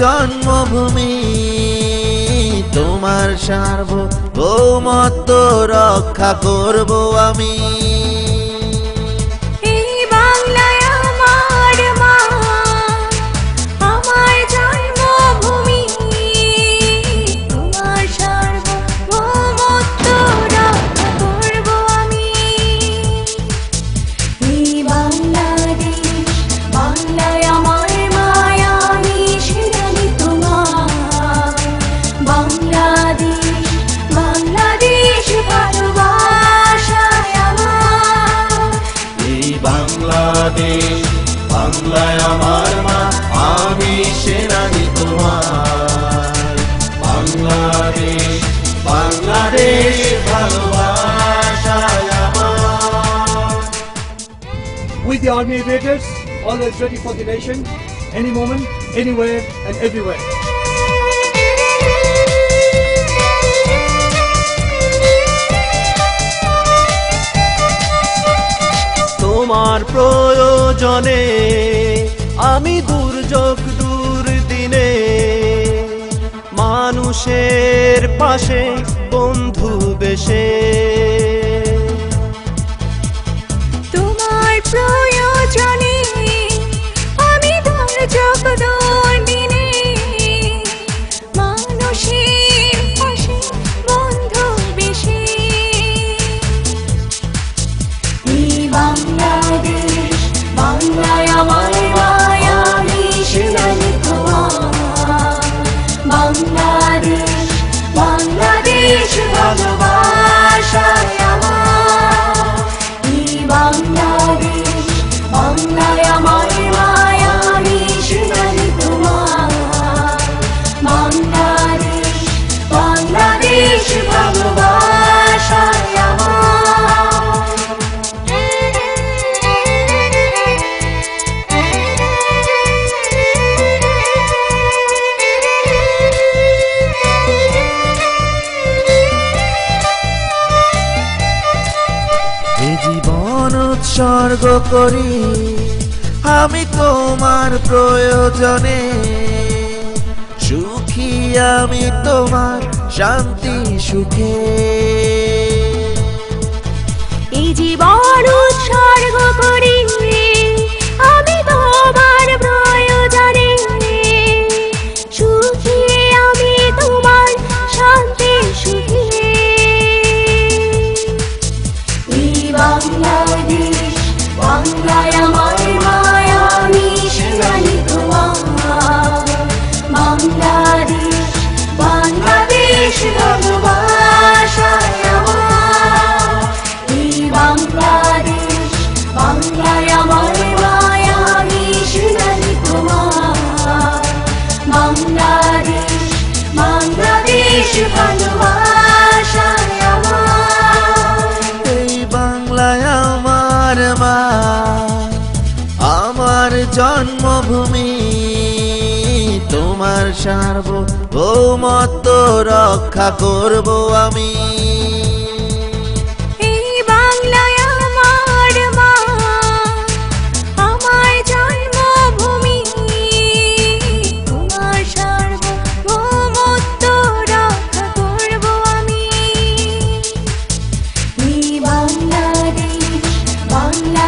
জন্মভূমি, তোমার সার্বভৌমত্ব রক্ষা করব আমি। বাংলাদেশ, বাংলায় আমার মা, আমি সেনানি তোমার। বাংলাদেশ, বাংলাদেশ ভালোবাসায় আমার। We the Army Aviators, always ready for the nation, any moment, anywhere and everywhere. তোমার প্রয়োজনে আমি দুর্যোগ দুর্দিনে মানুষের পাশে বন্ধু বেশে। তোমার প্রয়োজনে আমি দুর্যোগ দুর্দিনে মানুষের পাশে বন্ধু বেশে। বাংলাদেশ, বাংলায় আমার মায়া, আমি সেনানি তোমার। বাংলাদেশ, বাংলাদেশ ভালোবাসায় আমার। বাংলাদেশ, বাংলায় আমার মায়া, আমি সেনানি তোমার। বাংলাদেশ, বাংলাদেশ ভালোবাসায় আমার। এই জীবন উৎসর্গ করি আমি তোমার প্রয়োজনে, সুখী আমি তোমার শান্তি সুখে। এই জীবন উৎসর্গ করি আমি তোমার প্রয়োজনে, সুখী আমি তোমার শান্তি সুখে। বাংলাদেশ, বাংলায় আমার মায়া, আমি সেনানি তোমার। বাংলাদেশ, বাংলাদেশ ভালোবাসায় আমার। বাংলাদেশ, বাংলায় আমার মায়া, আমি সেনানি তোমার। বাংলাদেশ, বাংলাদেশ ভালোবাসায় আমার। এই বাংলায় আমার মা, আমার জন্মভূমি, তোমার সার্বভৌমত্ব রক্ষা করব আমি। বাংলাদেশ, বাংলা